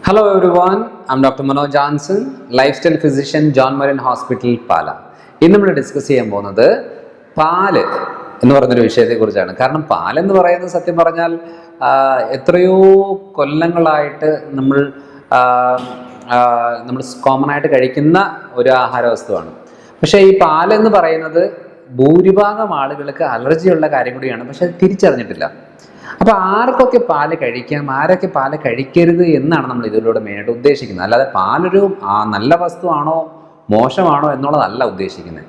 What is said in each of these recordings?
Hello everyone, I'm Dr. Manoj Johnson, lifestyle physician, John Marin Hospital, Pala. ഇന്ന് നമ്മൾ discuss ചെയ്യാൻ പോകുന്നത് പാല് എന്ന് പറയുന്നൊരു വിഷയത്തെക്കുറിച്ചാണ്. കാരണം പാലെന്ന് പറയുന്നത് സത്യം പറഞ്ഞാൽ എത്രയോ കൊല്ലങ്ങളായിട്ട് നമ്മൾ കോമൺ ആയിട്ട് കഴിക്കുന്ന ഒരു ആഹാര വസ്തുവാണ്. പക്ഷേ ഈ പാലെന്ന് പറയുന്നത് ഭൂരിഭാഗം ആളുകൾക്ക് അലർജിയുള്ള കാര്യം കൂടിയാണ്, പക്ഷെ അത് തിരിച്ചറിഞ്ഞിട്ടില്ല. അപ്പോൾ ആർക്കൊക്കെ പാല് കഴിക്കാം, ആരൊക്കെ പാല് കഴിക്കരുത് എന്നാണ് നമ്മൾ ഇതിലൂടെ മെയിനായിട്ട് ഉദ്ദേശിക്കുന്നത്. അല്ലാതെ പാലൊരു നല്ല വസ്തുവാണോ മോശമാണോ എന്നുള്ളതല്ല ഉദ്ദേശിക്കുന്നത്.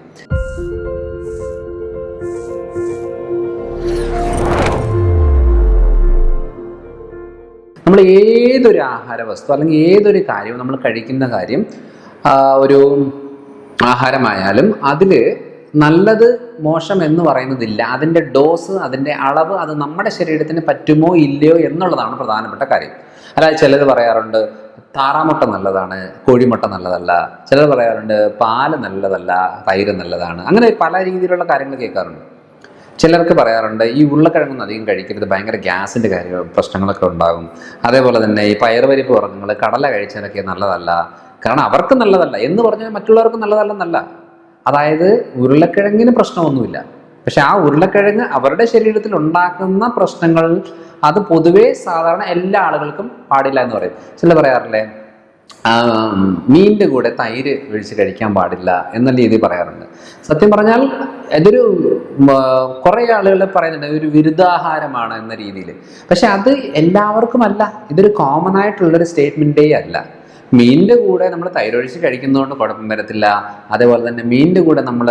നമ്മൾ ഏതൊരു ആഹാര വസ്തു അല്ലെങ്കിൽ ഏതൊരു കാര്യവും നമ്മൾ കഴിക്കുന്ന കാര്യം ഒരു ആഹാരമായാലും അതിൽ നല്ലത് മോശം എന്ന് പറയുന്നതില്ല. അതിൻ്റെ ഡോസ്, അതിൻ്റെ അളവ്, അത് നമ്മുടെ ശരീരത്തിന് പറ്റുമോ ഇല്ലയോ എന്നുള്ളതാണ് പ്രധാനപ്പെട്ട കാര്യം. അല്ലാതെ ചിലർ പറയാറുണ്ട് താറാമുട്ട നല്ലതാണ്, കോഴിമുട്ട നല്ലതല്ല. ചിലർ പറയാറുണ്ട് പാല് നല്ലതല്ല, തൈര് നല്ലതാണ്. അങ്ങനെ പല രീതിയിലുള്ള കാര്യങ്ങൾ കേൾക്കാറുണ്ട്. ചിലർക്ക് പറയാറുണ്ട് ഈ ഉരുളക്കിഴങ്ങൊന്നും അധികം കഴിക്കരുത്, ഭയങ്കര ഗ്യാസിൻ്റെ പ്രശ്നങ്ങളൊക്കെ ഉണ്ടാകും. അതേപോലെ തന്നെ ഈ പയറുപരിപ്പ് വർഗ്ഗങ്ങൾ, കടല കഴിച്ചാലൊക്കെ നല്ലതല്ല, കാരണം അവർക്ക് നല്ലതല്ല എന്ന് പറഞ്ഞാൽ മറ്റുള്ളവർക്ക് നല്ലതല്ലെന്നല്ല. അതായത് ഉരുളക്കിഴങ്ങിന് പ്രശ്നമൊന്നുമില്ല, പക്ഷെ ആ ഉരുളക്കിഴങ്ങ് അവരുടെ ശരീരത്തിൽ ഉണ്ടാക്കുന്ന പ്രശ്നങ്ങൾ അത് പൊതുവേ സാധാരണ എല്ലാ ആളുകൾക്കും പാടില്ല എന്ന് പറയും. ചില പറയാറില്ലേ മീനിൻ്റെ കൂടെ തൈര് ഒഴിച്ച് കഴിക്കാൻ പാടില്ല എന്ന രീതിയിൽ പറയാറുണ്ട്. സത്യം പറഞ്ഞാൽ ഇതൊരു കുറേ ആളുകൾ പറയുന്നുണ്ട് ഒരു വിരുദ്ധാഹാരമാണ് എന്ന രീതിയിൽ. പക്ഷെ അത് എല്ലാവർക്കും അല്ല, ഇതൊരു കോമൺ ആയിട്ടുള്ളൊരു സ്റ്റേറ്റ്മെൻറ്റേ അല്ല. മീനിൻ്റെ കൂടെ നമ്മൾ തൈരൊഴിച്ച് കഴിക്കുന്നതുകൊണ്ട് കുഴപ്പം വരത്തില്ല. അതേപോലെ തന്നെ മീനിൻ്റെ കൂടെ നമ്മൾ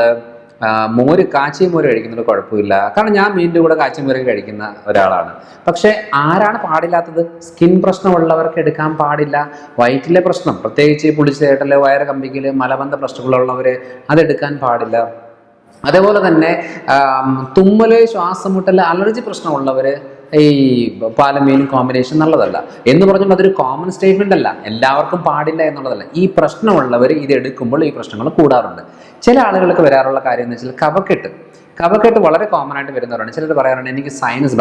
കാച്ചിയ മോര് കഴിക്കുന്നത് കുഴപ്പമില്ല. കാരണം ഞാൻ മീനിൻ്റെ കൂടെ കാച്ചിയ മോര് കഴിക്കുന്ന ഒരാളാണ്. പക്ഷേ ആരാണ് പാടില്ലാത്തത്? സ്കിൻ പ്രശ്നമുള്ളവർക്ക് എടുക്കാൻ പാടില്ല. വയറ്റിലെ പ്രശ്നം, പ്രത്യേകിച്ച് പുളിച്ചേട്ടൽ, വയറ് കമ്പിക്കൽ, മലബന്ധ പ്രശ്നങ്ങളുള്ളവർ അതെടുക്കാൻ പാടില്ല. അതേപോലെ തന്നെ തുമ്മല്, ശ്വാസം മുട്ടൽ, അലർജി പ്രശ്നമുള്ളവർ ഈ പാലും മീനും കോമ്പിനേഷൻ നല്ലതല്ല എന്ന് പറഞ്ഞാൽ അതൊരു കോമൺ സ്റ്റേറ്റ്മെന്റ് അല്ല, എല്ലാവർക്കും പാടില്ല എന്നുള്ളതല്ല. ഈ പ്രശ്നമുള്ളവർ ഇത് എടുക്കുമ്പോൾ ഈ പ്രശ്നങ്ങൾ കൂടാറുണ്ട്. ചില ആളുകൾക്ക് വരാറുള്ള കാര്യം എന്ന് വെച്ചാൽ കഫക്കെട്ട് വളരെ കോമൺ ആയിട്ട് വരുന്നവരാണ്. ചിലർ പറയാറുണ്ട് എനിക്ക്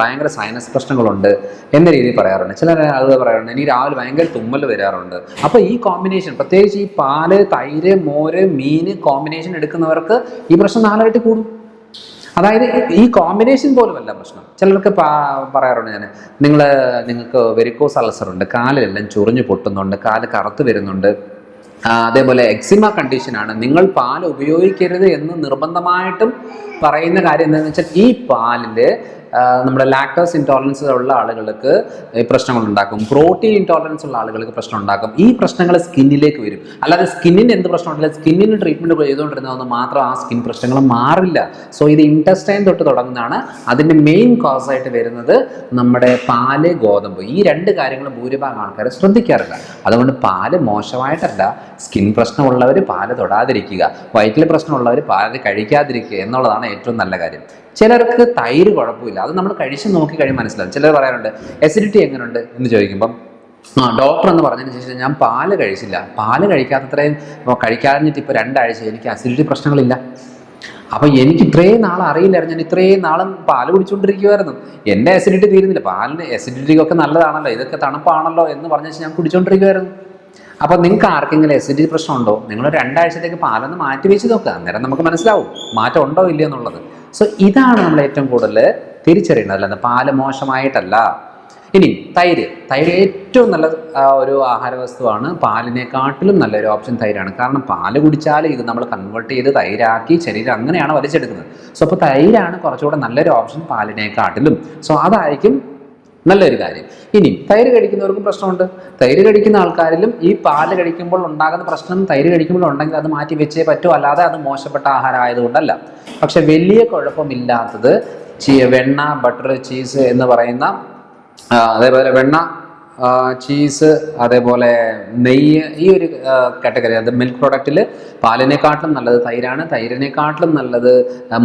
ഭയങ്കര സൈനസ് പ്രശ്നങ്ങളുണ്ട് എന്ന രീതിയിൽ പറയാറുണ്ട്. ചില ആളുകൾ പറയാറുണ്ട് എനിക്ക് രാവിലെ ഭയങ്കര തുമ്മൽ വരാറുണ്ട്. അപ്പോൾ ഈ കോമ്പിനേഷൻ, പ്രത്യേകിച്ച് ഈ പാല്, തൈര്, മോര്, മീന് കോമ്പിനേഷൻ എടുക്കുന്നവർക്ക് ഈ പ്രശ്നം നാലിരട്ടി കൂടും. അതായത് ഈ കോമ്പിനേഷൻ പോലുമല്ല പ്രശ്നം. ചിലർക്ക് പറയാറുണ്ട് നിങ്ങൾക്ക് വെരിക്കോസ് അൾസർ ഉണ്ട്, കാലിലെല്ലാം ചൊറിഞ്ഞു പൊട്ടുന്നുണ്ട്, കാല് കറുത്ത് വരുന്നുണ്ട്, അതേപോലെ എക്സിമ കണ്ടീഷനാണ്, നിങ്ങൾ പാൽ ഉപയോഗിക്കരുത് എന്ന് നിർബന്ധമായിട്ടും പറയുന്ന കാര്യം എന്താണെന്ന് വെച്ചാൽ ഈ പാലിൽ നമ്മുടെ ലാക്ടോസ് ഇൻടോളറൻസ് ഉള്ള ആളുകൾക്ക് പ്രശ്നങ്ങൾ ഉണ്ടാക്കും, പ്രോട്ടീൻ ഇൻടോളറൻസ് ഉള്ള ആളുകൾക്ക് പ്രശ്നം ഉണ്ടാക്കും. ഈ പ്രശ്നങ്ങൾ സ്കിന്നിലേക്ക് വരും. അല്ലാതെ സ്കിന്നിന് എന്ത് പ്രശ്നമുണ്ടല്ലോ, സ്കിന്നിന് ട്രീറ്റ്മെൻറ്റ് ചെയ്തുകൊണ്ടിരുന്നതെന്ന് മാത്രം ആ സ്കിൻ പ്രശ്നങ്ങൾ മാറില്ല. സോ ഇത് ഇൻറ്റസ്റ്റൈൻ തൊട്ട് തുടങ്ങുന്നതാണ്. അതിൻ്റെ മെയിൻ കോസായിട്ട് വരുന്നത് നമ്മുടെ പാല്, ഗോതമ്പ്. ഈ രണ്ട് കാര്യങ്ങൾ ഭൂരിഭാഗം ആൾക്കാർ ശ്രദ്ധിക്കാറില്ല. അതുകൊണ്ട് പാല് മോശമായിട്ടല്ല, സ്കിൻ പ്രശ്നമുള്ളവർ പാല് തൊടാതിരിക്കുക, വയറ്റിൽ പ്രശ്നമുള്ളവർ പാല് കഴിക്കാതിരിക്കുക എന്നുള്ളതാണ് ഏറ്റവും നല്ല കാര്യം. ചിലർക്ക് തൈര് കുഴപ്പമില്ല, അത് നമ്മൾ കഴിച്ച് നോക്കി കഴിയും മനസ്സിലാവും. ചിലർ പറയാറുണ്ട് എസിഡിറ്റി എങ്ങനെയുണ്ട് എന്ന് ചോദിക്കുമ്പം ഡോക്ടർ എന്ന് പറഞ്ഞതിന് ശേഷം ഞാൻ പാല് കഴിച്ചില്ല, പാല് കഴിക്കാതിരുന്നിട്ട് ഇപ്പോൾ 2 ആഴ്ച എനിക്ക് അസിഡിറ്റി പ്രശ്നങ്ങളില്ല. അപ്പം എനിക്ക് ഇത്രയും നാൾ അറിയില്ലായിരുന്നു, ഞാൻ ഇത്രയും നാളും പാല് കുടിച്ചുകൊണ്ടിരിക്കുമായിരുന്നു, എൻ്റെ അസിഡിറ്റി തീരുന്നില്ല. പാലിന് അസിഡിറ്റിക്കൊക്കെ നല്ലതാണല്ലോ, ഇതൊക്കെ തണുപ്പാണല്ലോ എന്ന് പറഞ്ഞ ഞാൻ കുടിച്ചുകൊണ്ടിരിക്കുമായിരുന്നു. അപ്പോൾ നിങ്ങൾക്ക് ആർക്കെങ്കിലും അസിഡിറ്റി പ്രശ്നമുണ്ടോ, നിങ്ങൾ 2 ആഴ്ചത്തേക്ക് പാലൊന്ന് മാറ്റി വെച്ച് നോക്കുക, അന്നേരം നമുക്ക് മനസ്സിലാവും മാറ്റം ഉണ്ടോ ഇല്ലയോ എന്നുള്ളത്. സോ ഇതാണ് നമ്മൾ ഏറ്റവും കൂടുതൽ തിരിച്ചറിയേണ്ടത്, അല്ലാതെ പാല് മോശമായിട്ടല്ല. ഇനി തൈര് ഏറ്റവും നല്ല ഒരു ആഹാര വസ്തുവാണ്. പാലിനെക്കാട്ടിലും നല്ലൊരു ഓപ്ഷൻ തൈരാണ്. കാരണം പാല് കുടിച്ചാൽ ഇത് നമ്മൾ കൺവേർട്ട് ചെയ്ത് തൈരാക്കി ശരീരം അങ്ങനെയാണ് വലിച്ചെടുക്കുന്നത്. സോ അപ്പോൾ തൈരാണ് കുറച്ചുകൂടെ നല്ലൊരു ഓപ്ഷൻ പാലിനെക്കാട്ടിലും. സോ അതായിരിക്കും നല്ലൊരു കാര്യം. ഇനി തൈര് കഴിക്കുന്നവർക്കും പ്രശ്നമുണ്ട്. തൈര് കഴിക്കുന്ന ആൾക്കാരിലും ഈ പാല് കഴിക്കുമ്പോൾ ഉണ്ടാകുന്ന പ്രശ്നം തൈര് കഴിക്കുമ്പോൾ ഉണ്ടെങ്കിൽ അത് മാറ്റി വെച്ചേ പറ്റൂ, അല്ലാതെ അത് മോശപ്പെട്ട ആഹാരം ആയതുകൊണ്ടല്ല. പക്ഷെ വലിയ കുഴപ്പമില്ലാത്തത് വെണ്ണ, ബട്ടർ, ചീസ് എന്ന് പറയുന്ന, അതേപോലെ വെണ്ണ, ചീസ്, അതേപോലെ നെയ്യ്, ഈ ഒരു കാറ്റഗറി, അത് മിൽക്ക് പ്രൊഡക്റ്റിൽ പാലിനെക്കാട്ടിലും നല്ലത് തൈരാണ്, തൈരിനെക്കാട്ടിലും നല്ലത്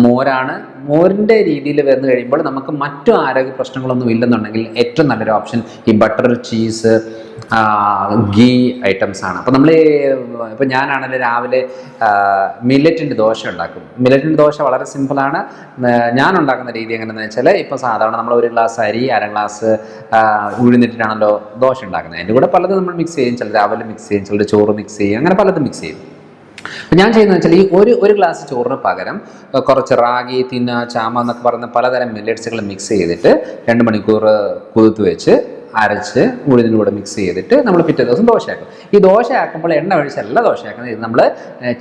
മോരാണ്. മോരിൻ്റെ രീതിയിൽ വന്നു കഴിയുമ്പോൾ നമുക്ക് മറ്റു ആരോഗ്യ പ്രശ്നങ്ങളൊന്നും ഇല്ലെന്നുണ്ടെങ്കിൽ ഏറ്റവും നല്ലൊരു ഓപ്ഷൻ ഈ ബട്ടർ, ചീസ്, ഗീ ഐറ്റംസ് ആണ്. അപ്പോൾ നമ്മൾ ഇപ്പോൾ ഞാനാണെങ്കിൽ രാവിലെ മില്ലറ്റിൻ്റെ ദോശ ഉണ്ടാക്കും. മില്ലറ്റിൻ്റെ ദോശ വളരെ സിമ്പിളാണ്. ഞാൻ ഉണ്ടാക്കുന്ന രീതി എങ്ങനെയാണെന്ന് വെച്ചാൽ, ഇപ്പോൾ സാധാരണ നമ്മൾ 1 ഗ്ലാസ് അരി, 1/2 ഗ്ലാസ് ഉഴുന്നിട്ടാണല്ലോ ദോശ ഉണ്ടാക്കുന്നത്. അതിൻ്റെ കൂടെ പലതും നമ്മൾ മിക്സ് ചെയ്യും. ചിലർ രാവിലെ മിക്സ് ചെയ്യും, ചിലർ ചോറ് മിക്സ് ചെയ്യും, അങ്ങനെ പലതും മിക്സ് ചെയ്യും. ഞാൻ ചെയ്യുന്നത് വെച്ചാൽ ഈ ഒരു ഗ്ലാസ് ചോറിന് പകരം കുറച്ച് റാഗി, തിന്ന, ചാമ എന്നൊക്കെ പറയുന്ന പലതരം മില്ലറ്റ്സുകൾ മിക്സ് ചെയ്തിട്ട് 2 മണിക്കൂർ കുതിർത്ത് വെച്ച് അരച്ച് ഉഴുതിൻ്റെ കൂടെ മിക്സ് ചെയ്തിട്ട് നമ്മൾ പിറ്റേ ദിവസം ദോശയാക്കും. ഈ ദോശയാക്കുമ്പോൾ എണ്ണ ഒഴിച്ചല്ല ദോശയാക്കുന്നത്. ഇത് നമ്മൾ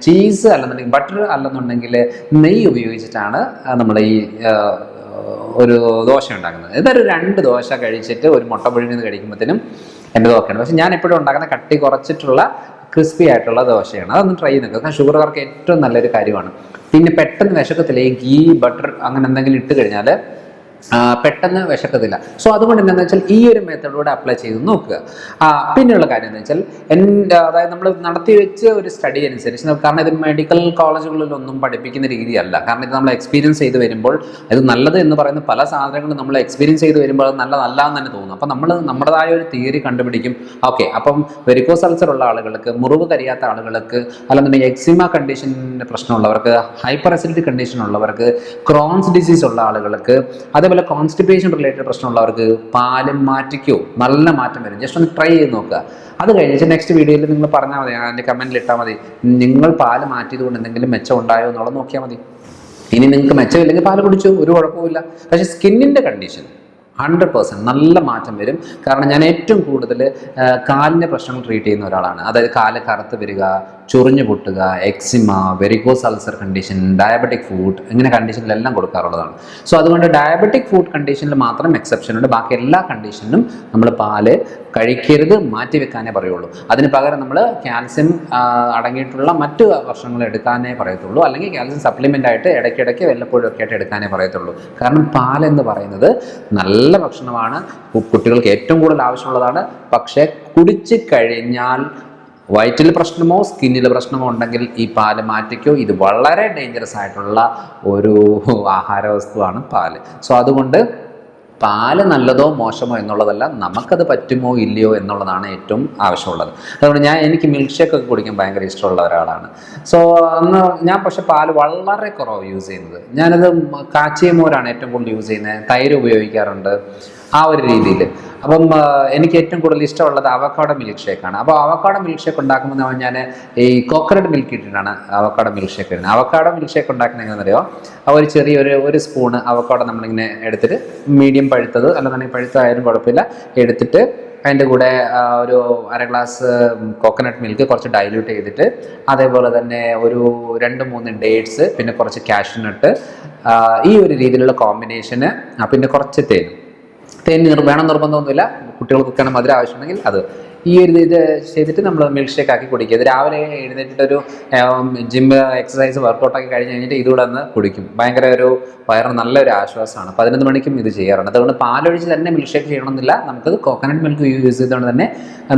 ചീസ് അല്ലെന്നുണ്ടെങ്കിൽ ബട്ടർ അല്ലെന്നുണ്ടെങ്കിൽ നെയ്യ് ഉപയോഗിച്ചിട്ടാണ് നമ്മൾ ഈ ഒരു ദോശ ഉണ്ടാക്കുന്നത്. ഇതൊരു 2 ദോശ കഴിച്ചിട്ട് ഒരു മുട്ട പുഴുങ്ങിയത് കഴിക്കുമ്പോഴത്തേനും എൻ്റെ ദോശയാണ്. പക്ഷേ ഞാൻ എപ്പോഴും ഉണ്ടാക്കുന്ന കട്ടി കുറച്ചിട്ടുള്ള ക്രിസ്പി ആയിട്ടുള്ള ദോശയാണ്. അതൊന്ന് ട്രൈ ചെയ്ത് നോക്കുക. ഷുഗറുകാർക്ക് ഏറ്റവും നല്ലൊരു കാര്യമാണ്. പിന്നെ പെട്ടെന്ന് വിശക്കത്തില്ല. ഈ ഗീ, ബട്ടർ അങ്ങനെ എന്തെങ്കിലും ഇട്ട് കഴിഞ്ഞാൽ പെട്ടെന്ന് വിശക്കത്തില്ല. സോ അതുകൊണ്ട് എന്താണെന്ന് വെച്ചാൽ ഈ ഒരു മെത്തേഡിലൂടെ അപ്ലൈ ചെയ്ത് നോക്കുക. പിന്നെയുള്ള കാര്യം എന്ന് വെച്ചാൽ അതായത് നമ്മൾ നടത്തി വെച്ച ഒരു സ്റ്റഡി അനുസരിച്ച്, കാരണം ഇത് മെഡിക്കൽ കോളേജുകളിലൊന്നും പഠിപ്പിക്കുന്ന രീതിയല്ല. കാരണം ഇത് നമ്മൾ എക്സ്പീരിയൻസ് ചെയ്ത് വരുമ്പോൾ ഇത് നല്ലത് എന്ന് പറയുന്ന പല സാധനങ്ങളും നമ്മൾ എക്സ്പീരിയൻസ് ചെയ്ത് വരുമ്പോൾ അത് നല്ലതല്ലാന്ന് തന്നെ തോന്നും. അപ്പം നമ്മൾ നമ്മുടേതായ ഒരു തിയറി കണ്ടുപിടിക്കും. ഓക്കെ, അപ്പം വെരിക്കോസ് അൾസർ ഉള്ള ആളുകൾക്ക്, മുറിവ് കരിയാത്ത ആളുകൾക്ക്, അല്ലെന്നുണ്ടെങ്കിൽ എക്സിമ കണ്ടീഷൻ്റെ പ്രശ്നമുള്ളവർക്ക്, ഹൈപ്പർ അസിഡിറ്റി കണ്ടീഷൻ ഉള്ളവർക്ക്, ക്രോൺസ് ഡിസീസ് ഉള്ള ആളുകൾക്ക്, അതേപോലെ കോൺസ്റ്റിപ്പേഷൻ റിലേറ്റഡ് പ്രശ്നമുള്ളവർക്ക് പാലും മാറ്റിക്കോ നല്ല മാറ്റം വരും. ജസ്റ്റ് ഒന്ന് ട്രൈ ചെയ്ത് നോക്കുക. അത് കഴിഞ്ഞിട്ട് നെക്സ്റ്റ് വീഡിയോയിൽ നിങ്ങൾ പറഞ്ഞാൽ മതി, എൻ്റെ കമൻറ്റിൽ ഇട്ടാൽ മതി, നിങ്ങൾ പാല് മാറ്റിയത് കൊണ്ട് എന്തെങ്കിലും മെച്ചം ഉണ്ടായോ എന്നുള്ളത് നോക്കിയാൽ മതി. ഇനി നിങ്ങൾക്ക് മെച്ചമില്ലെങ്കിൽ പാല് കുടിച്ചു, ഒരു കുഴപ്പമില്ല. പക്ഷേ സ്കിന്നിൻ്റെ കണ്ടീഷൻ 100% നല്ല മാറ്റം വരും. കാരണം ഞാൻ ഏറ്റവും കൂടുതൽ കാലിൻ്റെ പ്രശ്നങ്ങൾ ട്രീറ്റ് ചെയ്യുന്ന ഒരാളാണ്. അതായത് കാല് കറുത്ത് വരിക, ചൊറിഞ്ഞു പൊട്ടുക, eczema, varicose ulcer condition, diabetic foot, ഇങ്ങനെ കണ്ടീഷനിലെല്ലാം കൊടുക്കാറുള്ളതാണ്. സോ അതുകൊണ്ട് ഡയബറ്റിക് ഫുഡ് കണ്ടീഷനിൽ മാത്രം എക്സെപ്ഷൻ ഉണ്ട്. ബാക്കി എല്ലാ കണ്ടീഷനിലും നമ്മൾ പാല് കഴിക്കരുത്, മാറ്റിവെക്കാനേ പറയുള്ളൂ. അതിന് പകരം നമ്മൾ കാൽസ്യം അടങ്ങിയിട്ടുള്ള മറ്റ് ഭക്ഷണങ്ങൾ എടുക്കാനേ പറയത്തുള്ളൂ. അല്ലെങ്കിൽ കാൽസ്യം സപ്ലിമെൻ്റ് ആയിട്ട് ഇടയ്ക്കിടയ്ക്ക് വല്ലപ്പോഴും ഒക്കെ ആയിട്ട് എടുക്കാനേ പറയത്തുള്ളൂ. കാരണം പാലെന്ന് പറയുന്നത് നല്ല ഭക്ഷണമാണ്, കുട്ടികൾക്ക് ഏറ്റവും കൂടുതൽ ആവശ്യമുള്ളതാണ്. പക്ഷേ കുടിച്ച് കഴിഞ്ഞാൽ വയറ്റിൽ പ്രശ്നമോ സ്കിന്നിൽ പ്രശ്നമോ ഉണ്ടെങ്കിൽ ഈ പാല് മാറ്റിക്കോ. ഇത് വളരെ ഡേഞ്ചറസ് ആയിട്ടുള്ള ഒരു ആഹാര വസ്തുവാണ് പാല്. സോ അതുകൊണ്ട് പാല് നല്ലതോ മോശമോ എന്നുള്ളതല്ല, നമുക്കത് പറ്റുമോ ഇല്ലയോ എന്നുള്ളതാണ് ഏറ്റവും ആവശ്യമുള്ളത്. അതുകൊണ്ട് എനിക്ക് മിൽക്ക് ഷേക്ക് ഒക്കെ കുടിക്കാൻ ഭയങ്കര ഇഷ്ടമുള്ള ഒരാളാണ്. സോ ഞാൻ പക്ഷേ പാല് വളരെ കുറവ് യൂസ് ചെയ്യുന്നത്. ഞാനത് കാച്ചിയ മോരാണ് ഏറ്റവും കൂടുതൽ യൂസ് ചെയ്യുന്നത്. തൈര് ഉപയോഗിക്കാറുണ്ട് ആ ഒരു രീതിയിൽ. അപ്പം എനിക്ക് ഏറ്റവും കൂടുതൽ ഇഷ്ടമുള്ളത് അവക്കാഡോ മിൽക്ക് ഷേക്കാണ്. അപ്പോൾ അവക്കാഡോ മിൽക്ക് ഷേക്ക് ഉണ്ടാക്കുമ്പോൾ ഞാൻ ഈ കോക്കനട്ട് മിൽക്ക് ഇട്ടിട്ടാണ് അവക്കാഡോ മിൽക്ക് ഷേക്ക് ഇടുന്നത്. അവക്കാഡോ മിൽക്ക് ഷേക്ക് ഉണ്ടാക്കുന്നത് എങ്ങനെയെന്നറിയോ? ഒരു ചെറിയൊരു സ്പൂണ് അവക്കാഡോ നമ്മളിങ്ങനെ എടുത്തിട്ട്, മീഡിയം പഴുത്തത് അല്ലെന്നുണ്ടെങ്കിൽ പഴുത്തതായാലും കുഴപ്പമില്ല, എടുത്തിട്ട് അതിൻ്റെ കൂടെ ഒരു 1/2 ഗ്ലാസ് കോക്കനട്ട് മിൽക്ക് കുറച്ച് ഡൈല്യൂട്ട് ചെയ്തിട്ട്, അതേപോലെ തന്നെ ഒരു 2-3 ഡേറ്റ്സ്, പിന്നെ കുറച്ച് കാഷ്യൂനട്ട്, ഈ ഒരു രീതിയിലുള്ള കോമ്പിനേഷന്, പിന്നെ കുറച്ച് തേൻ വേണം നിർബന്ധമൊന്നുമില്ല. കുട്ടികൾക്കൊക്കെയാണ് മധുരം ആവശ്യമുണ്ടെങ്കിൽ അത്. ഈ ഒരു ഇത് ചെയ്തിട്ട് നമ്മൾ മിൽക്ക് ഷേക്ക് ആക്കി കുടിക്കുക. ഇത് രാവിലെ എഴുന്നേറ്റിട്ടൊരു ജിം എക്സസൈസ് വർക്കൗട്ടൊക്കെ കഴിഞ്ഞ് കഴിഞ്ഞിട്ട് ഇതുകൂടെ ഒന്ന് കുടിക്കും. ഭയങ്കര ഒരു വയറിന് നല്ലൊരു ആശ്വാസമാണ്. 11 മണിക്കും ഇത് ചെയ്യാറുണ്ട്. അതുകൊണ്ട് പാലൊഴിച്ച് തന്നെ മിൽക്ക് ഷേക്ക് ചെയ്യണമെന്നില്ല, നമുക്കത് കോക്കനട്ട് മിൽക്ക് യൂസ് ചെയ്തുകൊണ്ട് തന്നെ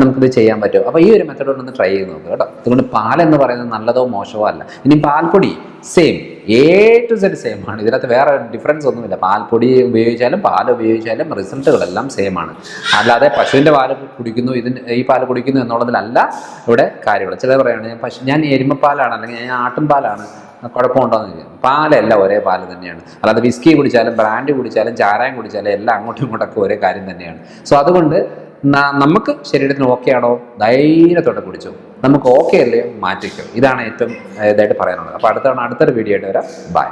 നമുക്കിത് ചെയ്യാൻ പറ്റും. അപ്പോൾ ഈ ഒരു മെത്തേഡ് കൊണ്ടൊന്ന് ട്രൈ ചെയ്ത് നോക്കുക കേട്ടോ. അതുകൊണ്ട് പാലെന്ന് പറയുന്നത് നല്ലതോ മോശമോ അല്ല. ഇനി പാൽപ്പൊടി same, A to Z same ആണ്. ഇതിനകത്ത് വേറെ ഡിഫറൻസ് ഒന്നുമില്ല. പാൽപ്പൊടി ഉപയോഗിച്ചാലും പാൽ ഉപയോഗിച്ചാലും റിസൾട്ടുകളെല്ലാം സെയിം ആണ്. അല്ലാതെ പശുവിൻ്റെ പാല് കുടിക്കുന്നു, ഈ പാല് കുടിക്കുന്നു എന്നുള്ളതിലല്ല ഇവിടെ കാര്യമുള്ളത്. ചിലർ പറയുകയാണ് ഞാൻ എരുമപ്പാലാണ് അല്ലെങ്കിൽ ഞാൻ ആട്ടുംപാലാണ്, കുഴപ്പമുണ്ടോ എന്ന് ചോദിക്കും. പാലെല്ലാം ഒരേ പാല് തന്നെയാണ്. അല്ലാതെ വിസ്കി കുടിച്ചാലും ബ്രാൻഡ് കുടിച്ചാലും ചാരായം കുടിച്ചാലും എല്ലാം അങ്ങോട്ടും ഇങ്ങോട്ടൊക്കെ ഒരേ കാര്യം തന്നെയാണ്. സോ അതുകൊണ്ട് നമുക്ക് ശരീരത്തിന് ഓക്കെ ആണോ, ധൈര്യത്തോടെ കുടിച്ചോ. നമുക്ക് ഓക്കെ അല്ലേ, മാറ്റിക്കോ. ഇതാണ് ഏറ്റവും ഇതായിട്ട് പറയാനുള്ളത്. അപ്പോൾ അടുത്തൊരു വീഡിയോ ആയിട്ട് വരാം. ബൈ.